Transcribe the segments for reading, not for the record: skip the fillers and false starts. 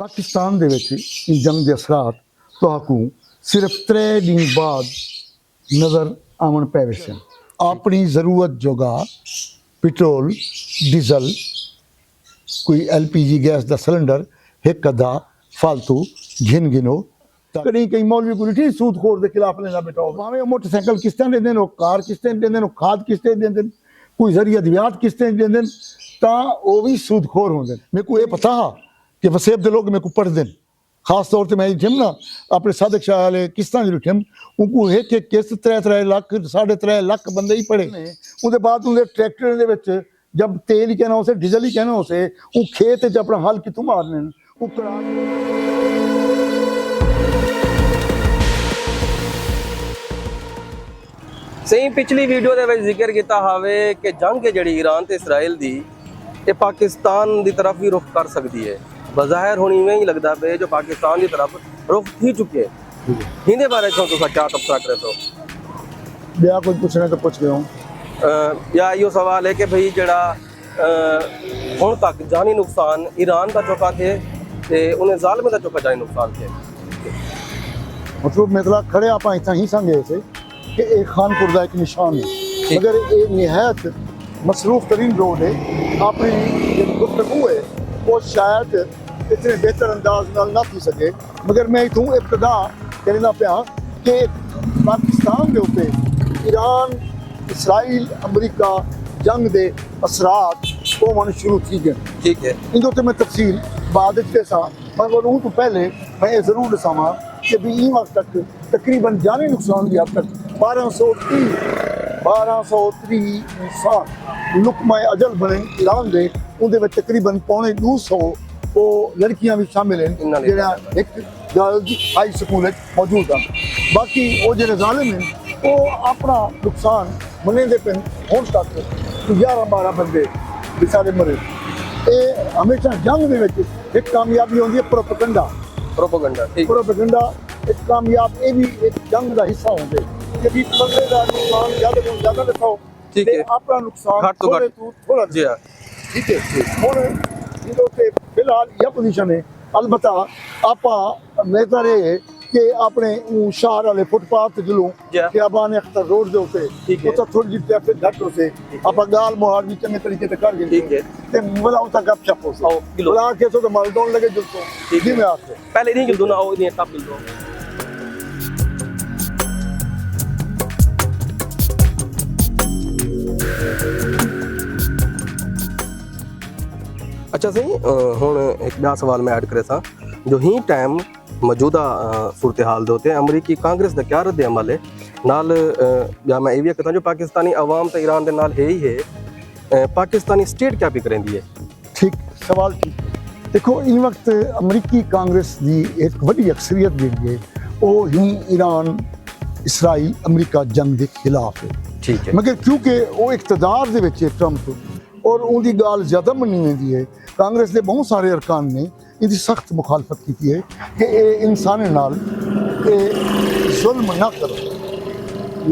पाकिस्तान दे विच जंग के असरात तुहाकू सिर्फ 3 दिन बाद नज़र आवन पै सन। अपनी ज़रूरत जोगा पेट्रोल डीजल कोई LPG गैस का सिलेंडर एक अद्धा फालतू घिन गिनो कहीं कहीं मौलवी को ठीक सूदखोर के खिलाफ लेना बैठा हो भावें मोटरसाइकिल किस्तें देंदे ने कार किस्तें देंदे ने खाद किस्तें देंदे कोई जरिए अद्वियात किस्तें देंदे तां वो भी सूदखोर होंदे। मेरे को ये पता हा कि वसेब दे लोग मेरे को पढ़ते हैं खास तौर पर मैं जिम ना अपने सादक शाह वाले किस्तां जो ठिम उनको एक एक किस्त 3 लाख 3.5 लाख बंदे ही पढ़े उसके बाद उनके ट्रैक्टर दे विच जब तेल ही कहना उसे डीजल ही कहना उसे वो खेत च अपना हल कितों मारने वो करा सही पिछली वीडियो ਦੇ ਵਿੱਚ ਜ਼ਿਕਰ ਕੀਤਾ ਹੋਵੇ ਕਿ ਜੰਗ ਹੈ ਜਿਹੜੀ ਈਰਾਨ ਤੇ ਇਸਰਾਈਲ ਦੀ ਇਹ ਪਾਕਿਸਤਾਨ ਦੀ ਤਰਫ ਵੀ ਰੁਖ ਕਰ ਸਕਦੀ ਹੈ। ਬਜ਼ਾਹਿਰ ਹੁਣ ਇਵੇਂ ਹੀ ਲੱਗਦਾ ਪਿਆ ਜੋ ਪਾਕਿਸਤਾਨ ਦੀ ਤਰਫ ਰੁਖ ਹੀ ਚੁੱਕੇ ਇਹਦੇ ਬਾਰੇ ਕਿਉਂ ਤੁਸੀਂ क्या तबसरा करे तो बिया कुछ पूछना तो पूछ गए या यो सवाल है कि भाई जड़ा ਹੁਣ तक जानी नुकसान ईरान का चुका थे ते उन्हें ज़ालिम का चुका जानी नुकसान थे मतलब मतलब खड़े आप इतना ही संगे थे कि एक खानपुर का एक निशान है मगर ये निहायत मसरूफ तरीन रोड है अपनी गुफ्तगू है वो शायद इतने बेहतर अंदाज नाल ना थी सके मगर मैं इतों इब्तदा कहना पाया कि पाकिस्तान के उत्ते ईरान इसराइल अमरीका जंग के असरात होने शुरू थी गए। ठीक है इन उत्ते मैं तफसील बाद मगर उन तो पहले मैं ये जरूर दसावां कि भी इन वक्त तक तकरीबन जानी नुकसान की हद तक 1230 इंसान लुकमा अजल बने ईरान के उनके तकरीबन 250 वो लड़कियां भी शामिल हैं जो एक गर्ल्स हाई स्कूल मौजूद हैं। बाकी वो जो ज़ालिम हैं वो अपना नुकसान मनेंदे पे होने तक 11-12 बंदे बेचारे मरे। ये हमेशा जंग के एक कामयाबी होती है प्रोपेगेंडा एक कामयाब ये भी एक जंग का हिस्सा होंगे कि भी बंदे का नुकसान ज़्यादा दिखाओ ठीक है अपना नुकसान थोड़ा जी हां ठीक है हुण इदो ते फिलहाल यह पोजीशन है अलबत्ता आपा मेहतर है कि अपने शहर वाले फुटपाथ जुलूं खियाबान अख्तर रोड दे उते तो थोड़ी जी ट्रैफिक घट हो से आपा गाल मोहार भी चंगे तरीके से कर गए ठीक है ते मला उता गपशप हो से बुला के तो माल दोन लगे जुलतो जी मैं आपसे पहले नहीं जुल दो ना ओ नहीं तब जुल दो। अच्छा सही हुण एक बड़ा सवाल मैं ऐड करे था जो ही टाइम मौजूदा सूरत हाल दे होते अमरीकी कांग्रेस का क्या रद्द अमल है नाल या मैं ये भी कहता जो पाकिस्तानी अवाम तो ईरान के नाल है ही है पाकिस्तानी स्टेट क्या भी करेंदी है। ठीक सवाल ठीक देखो इन वक्त अमरीकी कांग्रेस की एक बड़ी अक्सरियत जी है वो ही ईरान इसराइल अमरीका जंग के खिलाफ है ठीक है मगर क्योंकि वो इकतदार दे विच ट्रंप और उनकी गाल ज़्यादा मनी जाती है कांग्रेस के बहुत सारे अरकान ने इसकी सख्त मुखालफत की है कि इंसान नाल जुल्म ना करो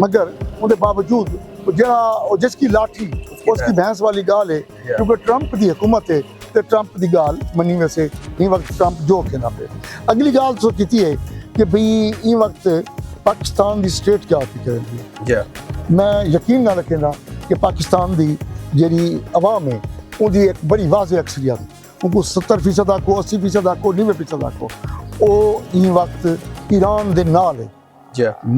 मगर उनके बावजूद जरा जिसकी लाठी उसकी भैंस वाली गाल है क्योंकि ट्रंप की हुकूमत है तो ट्रंप की गाल मनी वैसे इन वक्त ट्रंप जो कहना पे अगली गाल तो की है कि भाई इन वक्त पाकिस्तान की स्टेट क्या करेंगी मैं यकीन ना रखेगा कि पाकिस्तान की जी अवाम है उनकी एक बड़ी वाज़ेह अक्सरियत उनको 70% आखो 80% आखो 90% आखो वो इन वक्त ईरान के नाल है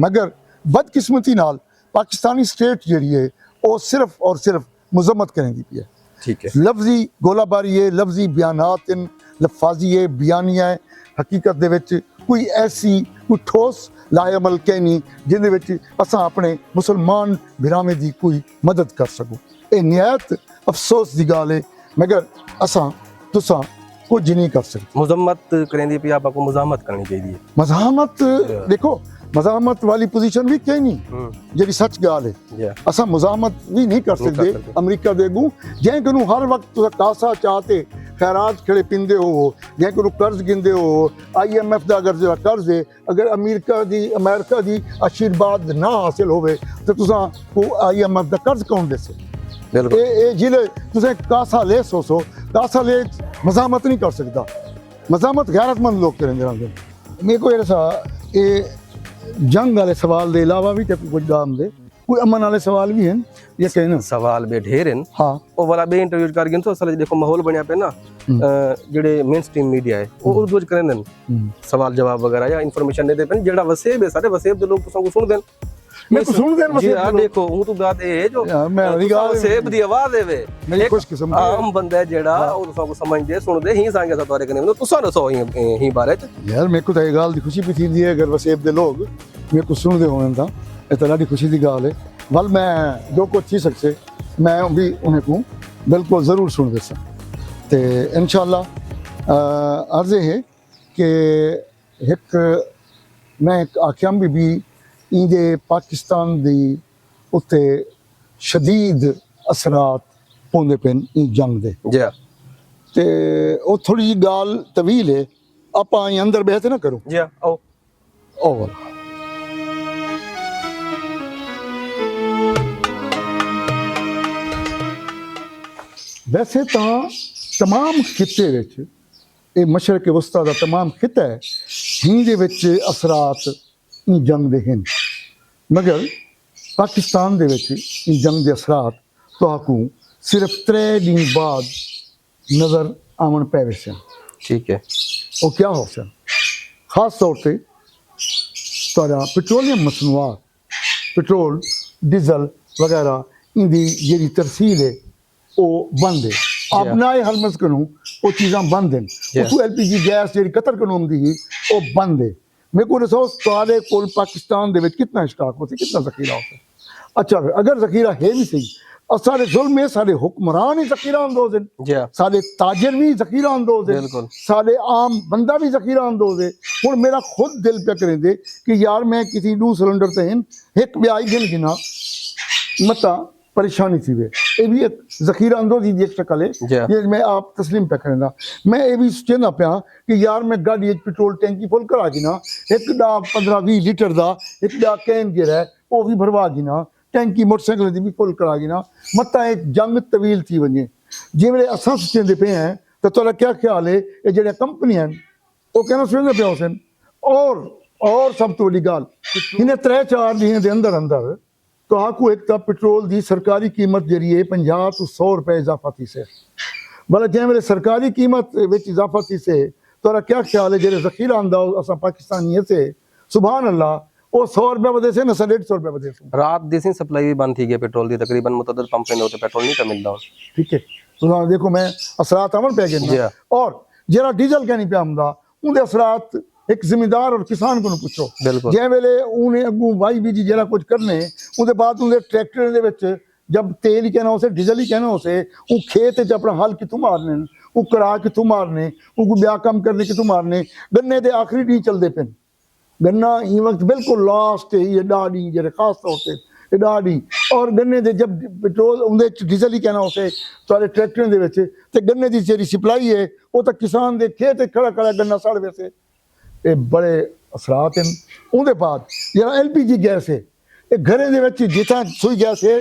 मगर बदकिस्मती नाल पाकिस्तानी स्टेट जी है वो सिर्फ और सिर्फ मजम्मत करेंगी पी है ठीक है लफ्जी गोलाबारी है लफ्जी बयानात लफाजी है बयानिया है हकीकत दे विच कोई ऐसी कोई ठोस लाएअमल कहनी जिन्हें असां अपने मुसलमान बिरामे की कोई मदद कर सको ये निहायत अफसोस की गाल है मगर असां तुसां कुछ नहीं कर सकते। मजम्मत करेंदी पे आपको मजामत करनी चाहिए मजामत देखो मजामत वाली पोजीशन भी कहीं नहीं जी सच गाल है असां मजामत भी नहीं कर सकते अमरीका दे अगू जैं कनू हर वक्त कासा चाहते खैरात खड़े पींदे हो जैं कनू कर्ज गिंदे हो IMF का अगर जो कर्ज है अगर अमेरिका की आशीर्वाद ना हासिल होवे तो तुसां को IMF का कर्ज कौन दे जिले तुसें कासा ले सो कासा ले मजामत नहीं कर सकता मज़ामत गैरतमंद लोग करेंगे रहंदे मेरे को ऐसा ये जंग वाले सवाल के अलावा भी कुछ काम दे कोई अमन वाले सवाल भी हैं ये कहना सवाल बे ढेर हैं हाँ ਉਹ ਵਾਲਾ ਬੇ ਇੰਟਰਵਿਊ ਕਰ ਗਏ ਤਾਂ ਅਸਲ ਦੇਖੋ ਮਾਹੌਲ ਬਣਿਆ ਪਿਆ ਨਾ ਜਿਹੜੇ ਮੇਨ ਸਟ੍ਰੀਮ ਮੀਡੀਆ ਹੈ ਉਹ ਉਰਦੂ ਚ ਕਰਦੇ ਨੇ ਸਵਾਲ ਜਵਾਬ ਵਗੈਰਾ ਜਾਂ ਇਨਫੋਰਮੇਸ਼ਨ ਦੇ ਪਏ ਜਿਹੜਾ ਵਸੇਬ ਹੈ ਸਾਰੇ ਵਸੇਬ ਦੇ ਲੋਕ ਸਭ ਸੁਣਦੇ ਨੇ मैं तो सुन देन जी हाँ देखो हूं तो बात ये है जो मैं रिगाल वसेब दी आवाज है वे मेरी खुश किस्म आम बंदा है जेड़ा ਉਹ ਸਭ ਸਮਝਦੇ ਸੁਣਦੇ ਹੀ ਸੰਗੇ ਸਤਵਾਰੇ ਕਨੇ ਨੂੰ ਤੁਸੀਂ ਦੱਸੋ ਹੀ ਬਾਰੇ ਚ यार मेरे को तो ये गाल दी खुशी भी थी है अगर वसेब दे लोग मेरे को सुन दे होने था ये तो लाडी खुशी दी गाल है वल मैं जो कुछ थी सकते मैं भी उन्हें को बिल्कुल ज़रूर सुन दे ते इंशाल्लाह अर्ज़ है कि एक मैं आख्याम भी इंदे पाकिस्तान दी उत्ते शदीद असरात पौंदे पेन इन जंग दे जी ते ओ थोड़ी जी गाल तवील है आप अंदर बहते ना करो जी आओ ओवर वैसे तो तमाम खिते विच ये मशरक वस्ता दा तमाम खिता है हिंदे विच असरात इन जंग दे हैं मगर पाकिस्तान दे विच इन जंग दे असरात तो सिर्फ 3 दिन बाद नज़र आवन पै वैसे ठीक है वो क्या हो सन खास तौर पे तारा पेट्रोलियम मसनूआत पेट्रोल डीजल वगैरह इनकी जी तरसील है वो बंद है आप ना हर मस्कनू वो चीज़ां बंद हैं उसको LPG गैस जी कतर कानून दी वो बंद है मेरे को दसो सारे कोल पाकिस्तान दे विच कितना स्टॉक होते कितना जखीरा होता अच्छा अगर जखीरा है भी सही और सारे जुल्म है सारे हुक्मरान ही जखीरा अंदोज हैं जी सारे ताजर भी जखीरा अंदोज हैं बिल्कुल सारे आम बंदा भी जखीरा अंदोज है हुण मेरा खुद दिल पे करेंदे कि यार मैं किसी दू सिलेंडर ते एक ब्याई गिन गिना मता परेशानी थी वे ये भी एक जखीरा अंदोजी दी एक शक्ल है ये मैं आप तस्लीम पे करेंदा मैं ये भी कहना पिया कि यार मैं गाड़ी पेट्रोल टैंकी फुल करा गिना एक डा 15-20 लीटर दा एक डा कैन गिरा है वो भी भरवा गिना टैंकी मोटरसाइकिल दी भी फुल करा गिना मता एक जंग तवील थी वने जिवेले असां सोचेंदे पे हैं तो तोरा क्या ख्याल है ये जेड़े कंपनियां वो कहना सुनदे पे होसन और सब तो बड़ी गाल इन्हें 3-4 दिन दे अंदर तो आपको एक तो पेट्रोल की सरकारी कीमत जी है 50 तो 100 रुपए इजाफा थी से भला जै मेरे सरकारी कीमत विच इजाफा थी से तोरा क्या ख्याल है जेरे जखीरा आंदा असा पाकिस्तानी से सुभान अल्लाह वो 100 रुपए बदे से ना 150 रुपए बदे से रात दी सी सप्लाई भी बंद थी गई पेट्रोल दी तकरीबन मुतअद्दिद पंप ने होते पेट्रोल नहीं का मिलदा ठीक है तो देखो मैं असरात अमल पे गए और जरा डीजल क्या नहीं पे आमदा उनके असरात एक जिम्मेदार और किसान को पूछो जै वेले उन्हें अगू वाई बीजी जरा कुछ करने उसके बाद उनके ट्रैक्टर दे विच जब तेल ही कहना उसे डीजल ही कहना उसे वो खेत च अपना हल कितों मारने वो करा कितों मारने वो ब्याह कम करने कितों मारने गन्ने के आखिरी डी चलते पे गन्ना ई वक्त बिल्कुल लास्ट है ये डाडी जरे खास तौर पर डाडी और गन्ने दे जब पेट्रोल उनके डीजल ही कहना उसे सारे ट्रैक्टर दे विच ते गन्ने की जेरी सप्लाई है वो तो किसान के खेत खड़ा खड़ा गन्ना सड़ वैसे ये बड़े असरात हैं उनके बाद जरा LPG गैस है ये घरें दे विच जितना सुई गैस है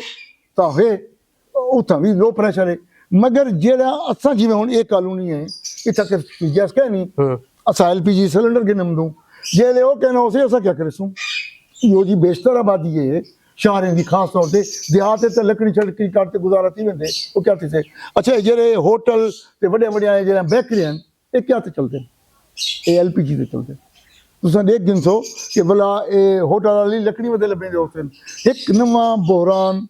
तो है उतना भी लो प्रेशर है मगर जेड़ा असा जिवें हुण ये कॉलोनी है इतना कर सुई गैस कह नहीं असा LPG सिलेंडर गिनम दूँ जेले वो कहना उसे असा क्या करे सूँ यो जी बेशतर आबादी है शहरें की खास तौर पर देहात तो लकड़ी छड़की काटते गुजारा थी वेंदे वो क्या थी अच्छा जेरे होटल ते वड्डे वड्डे जेड़ा बेकरी हैं ये क्या ते चलते ये LPG ते चलते तुसां देख गिनसो कि भला ये होटल वाली लकड़ी वदे लभे होते एक नवा बहरान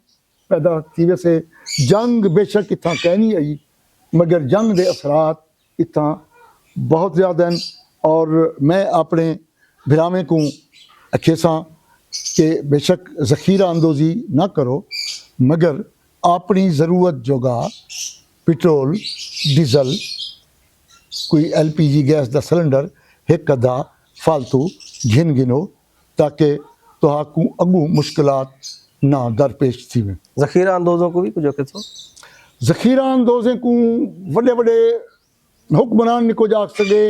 पैदा थी वैसे जंग बेशक इतना कहनी आई मगर जंग दे असरात इतना बहुत ज़्यादा हैं और मैं अपने भरावें को अखेसा कि बेशक ज़ख़ीरा अंदोज़ी ना करो मगर अपनी ज़रूरत जोगा पेट्रोल डीजल कोई LPG गैस का सिलेंडर एक अदा फालतू घिन गिनो ताकि तो अगू मुश्किलात ना दरपेश थी वे ज़ख़ीरा अंदोज़ों को भी कुछ कहते ज़ख़ीरा अंदोज़े को वड्डे वड्डे हुक्मरान ने कुछ आख सके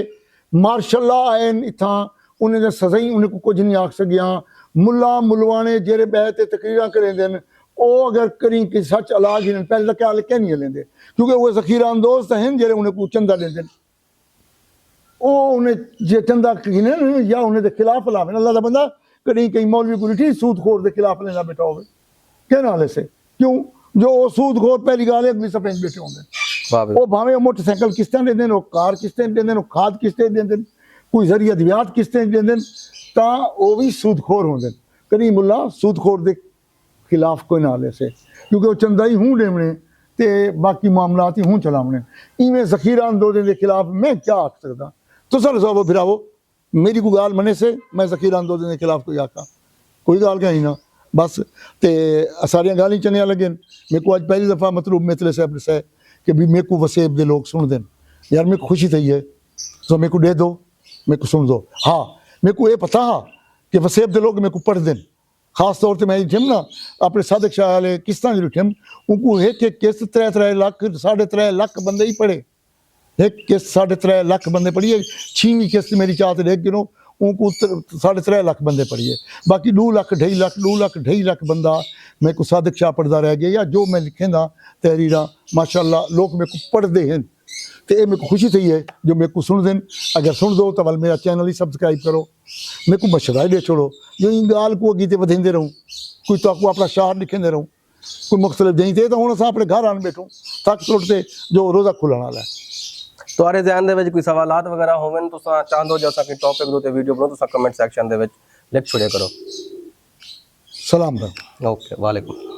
मार्शल आइन इतना उन्हें सज़ाई उन्हें को कुछ नहीं आख सकिया मुला मुलवाने जेरे बहते तकरीर करें दिन वो अगर करी कि सच अलाग ही पहले क्या नहीं लेंदे क्योंकि वो ज़ख़ीरा अंदोज़ तो हैं जेरे उन्हें को चंदा देंदे ਉਹ ਉਹਨੇ ਜੇ ਚੰਦਾ ਕਿਨੇ ਜਾਂ ਉਹਨੇ ਦੇ ਖਿਲਾਫ ਲਾਵੇ ਅੱਲਾਹ ਦਾ ਬੰਦਾ ਕਈ ਮੌਲਵੀ को नहीं सूदखोर के खिलाफ लेना बैठा हो क्या नाले से क्यों जो सूदखोर पहली गाल है अगली सफेद बैठे होंगे वो भावे मोटरसाइकिल किस्तें देंदे ने कार किस्तें देंदे ने खाद किस्तें देंदे कोई जरिया अद्वियात किस्तें देंदे तां वो भी सूदखोर होंदे कदी मुल्ला सूदखोर के खिलाफ कोई नाले से क्योंकि वो चंदा ही हूं देवने ते बाकी मामलात ही हूं चलावने इवें जखीरा अंदोजे के खिलाफ मैं क्या आख सकदा तुसां दसो फिरावो मेरी कोई गाल मने से मैं जखीरा अंदोजे के खिलाफ कोई आखा कोई गाल कहीं ना बस ते सारियां गाली चंगियां लगन मेरे को अज पहली दफ़ा मतलूब मितले साहब दसा कि भी मेरे को वसेब दे लोग सुन देन यार मेरे को खुशी थी है तो मेरे को दे दो मेरे को सुन दो हाँ मेरे को ये पता हा कि वसेब दे लोग मेरे को पढ़ देन खास तौर पर मैं ठिम ना अपने सादिक शाह वाले किस्तां जो ठिम उनको एक किस्त 3 लाख 3.5 लाख बंदे ही पढ़े एक किस्त 3.5 लाख बंदे पढ़िए 6वीं किस्त मेरी चाहते देख गिनो उनको 3.5 लाख बंदे पढ़िए बाकी 2 लाख 2.5 लाख बंदा मेरे को सादिक शाह पढ़ता रह गया या जो मैं लिखे ना तहरीरा माशाल्लाह लोग मेरे को पढ़ते हैं तो ये मेरे को खुशी थी है जो मेरे को सुन दें अगर सुन दो तो वाल मेरा चैनल ही सब्सक्राइब करो मेरे को मशरा ही दे छोड़ो जो इन गाल को अगी वधेंदे रहूँ कोई तो आपको अपना शार लिखेंदे रहूँ कोई मुख्तलिफ नहीं थे तो हूँ अस अपने घर आन बैठूँ थक तुरते जो रोज़ा खुलने वाला है ਤੁਹਾਡੇ ਜ਼ਿਹਨ ਦੇ ਵਿੱਚ ਕੋਈ ਸਵਾਲਾਤ ਵਗੈਰਾ ਹੋਵਨ ਤੁਸੀਂ ਚਾਹੁੰਦੇ ਹੋ ਜਾਂ ਕਿ ਟੌਪਿਕ ਦੇ ਉੱਤੇ ਵੀਡੀਓ ਬਣਾਓ ਤੁਸੀਂ ਕਮੈਂਟ ਸੈਕਸ਼ਨ ਦੇ ਵਿੱਚ ਲਿਖ ਛੋੜਿਆ ਕਰੋ सलाम ਓਕੇ ਵਾਲੇਕੁਮ